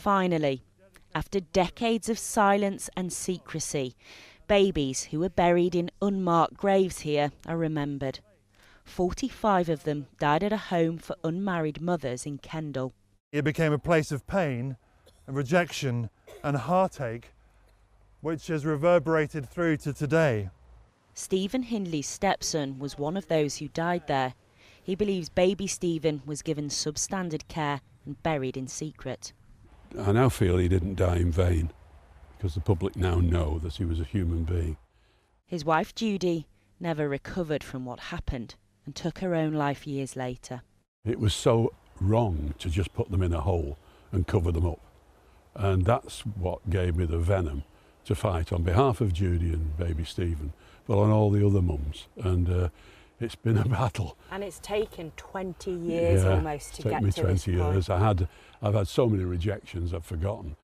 Finally, after decades of silence and secrecy, babies who were buried in unmarked graves here are remembered. 45 of them died at a home for unmarried mothers in Kendal. It became a place of pain and rejection and heartache, which has reverberated through to today. Stephen Hindley's stepson was one of those who died there. He believes baby Stephen was given substandard care and buried in secret. I now feel he didn't die in vain, because the public now know that he was a human being. His wife Judy never recovered from what happened and took her own life years later. It was so wrong to just put them in a hole and cover them up. And that's what gave me the venom to fight on behalf of Judy and baby Stephen, but on all the other mums. And it's been a battle. And it's taken 20 years almost to get to this point. It's taken me 20 years. I've had so many rejections I've forgotten.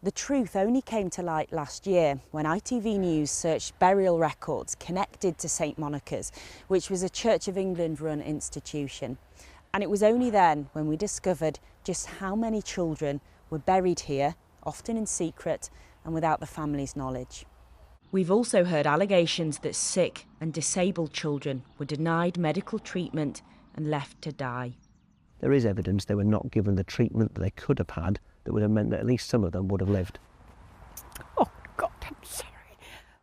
The truth only came to light last year when ITV News searched burial records connected to St Monica's, which was a Church of England run institution. And it was only then when we discovered just how many children were buried here, often in secret and without the family's knowledge. We've also heard allegations that sick and disabled children were denied medical treatment and left to die. There is evidence they were not given the treatment that they could have had that would have meant that at least some of them would have lived. Oh God, I'm sorry.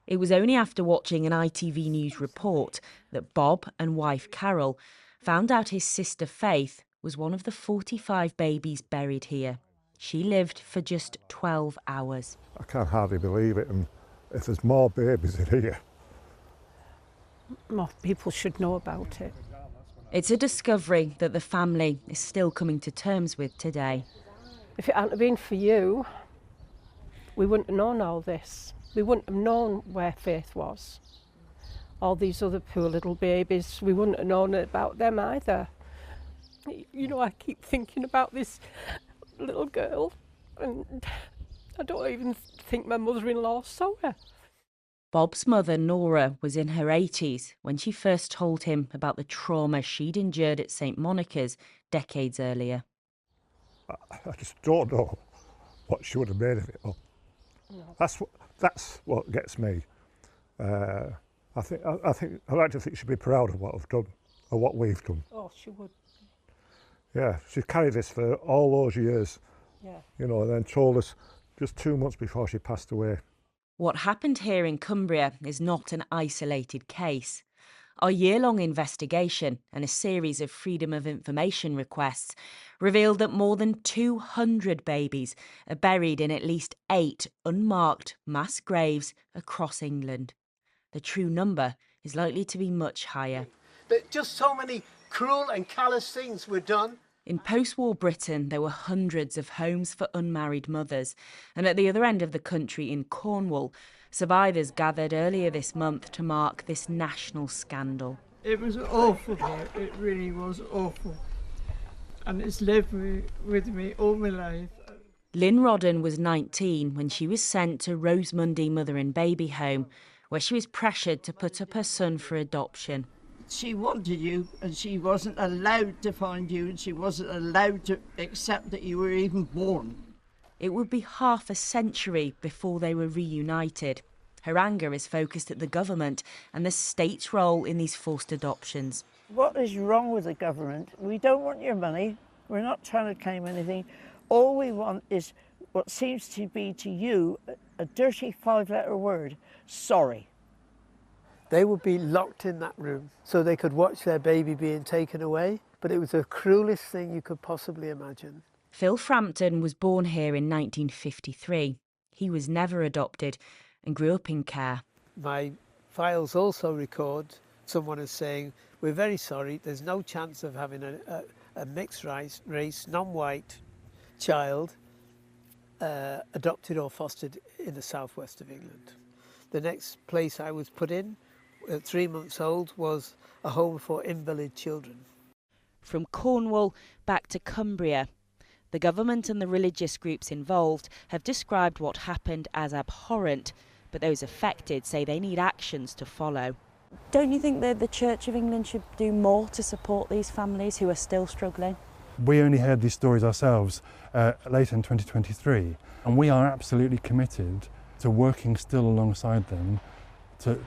It was only after watching an ITV News report that Bob and wife Carol found out his sister Faith was one of the 45 babies buried here. She lived for just 12 hours. I can hardly believe it, and if there's more babies in here. More people should know about it. It's a discovery that the family is still coming to terms with today. If it hadn't been for you, we wouldn't have known all this. We wouldn't have known where Faith was. All these other poor little babies, we wouldn't have known about them either. You know, I keep thinking about this little girl, and I don't even think my mother-in-law saw her. Bob's mother, Nora, was in her 80s when she first told him about the trauma she'd endured at St Monica's decades earlier. I just don't know what she would have made of it all. No. That's what gets me. I like to think she'd be proud of what I've done, or what we've done. Oh, she would. Yeah, she carried this for all those years. Yeah. You know, and then told us just 2 months before she passed away. What happened here in Cumbria is not an isolated case. Our year-long investigation and a series of Freedom of Information requests revealed that more than 200 babies are buried in at least 8 unmarked mass graves across England. The true number is likely to be much higher. But just so many cruel and callous things were done. In post-war Britain, there were hundreds of homes for unmarried mothers, and at the other end of the country in Cornwall, survivors gathered earlier this month to mark this national scandal. It was awful, it really was awful, and it's lived with me all my life. Lynn Rodden was 19 when she was sent to Rosemundy Mother and Baby Home, where she was pressured to put up her son for adoption. She wanted you, and she wasn't allowed to find you, and she wasn't allowed to accept that you were even born. It would be half a century before they were reunited. Her anger is focused at the government and the state's role in these forced adoptions. What is wrong with the government? We don't want your money. We're not trying to claim anything. All we want is what seems to be to you a dirty 5-letter word, sorry. They would be locked in that room so they could watch their baby being taken away, but it was the cruelest thing you could possibly imagine. Phil Frampton was born here in 1953. He was never adopted and grew up in care. My files also record someone as saying, "We're very sorry, there's no chance of having a mixed race, non-white child adopted or fostered in the southwest of England." The next place I was put in, at 3 months old, was a home for invalid children. From Cornwall back to Cumbria, the government and the religious groups involved have described what happened as abhorrent, but those affected say they need actions to follow. Don't you think that the Church of England should do more to support these families who are still struggling? We only heard these stories ourselves later in 2023, and we are absolutely committed to working still alongside them to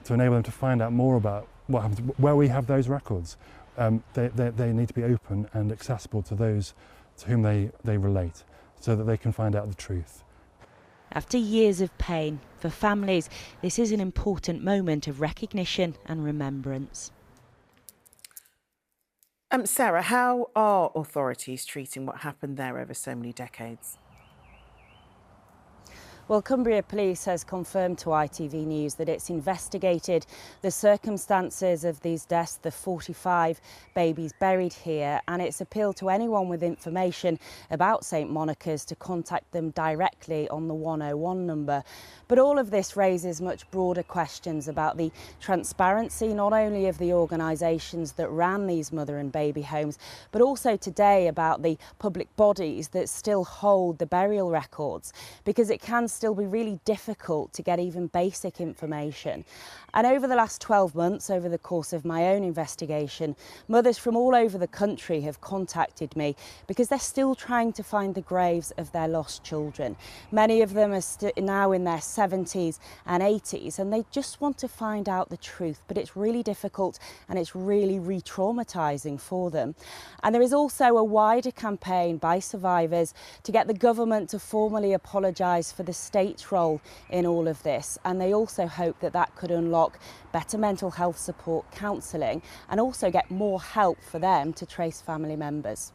enable them to find out more about what happens where we have those records. They need to be open and accessible to those to whom they relate, so that they can find out the truth. After years of pain, for families, this is an important moment of recognition and remembrance. Sarah, how are authorities treating what happened there over so many decades? Well, Cumbria Police has confirmed to ITV News that it's investigated the circumstances of these deaths, the 45 babies buried here, and it's appealed to anyone with information about St Monica's to contact them directly on the 101 number. But all of this raises much broader questions about the transparency not only of the organisations that ran these mother and baby homes, but also today about the public bodies that still hold the burial records, because it can still be really difficult to get even basic information. And over the last 12 months, over the course of my own investigation, mothers from all over the country have contacted me because they're still trying to find the graves of their lost children. Many of them are now in their 70s and 80s, and they just want to find out the truth, but it's really difficult and it's really re-traumatising for them. And there is also a wider campaign by survivors to get the government to formally apologise for the state's role in all of this, and they also hope that that could unlock better mental health support, counselling, and also get more help for them to trace family members.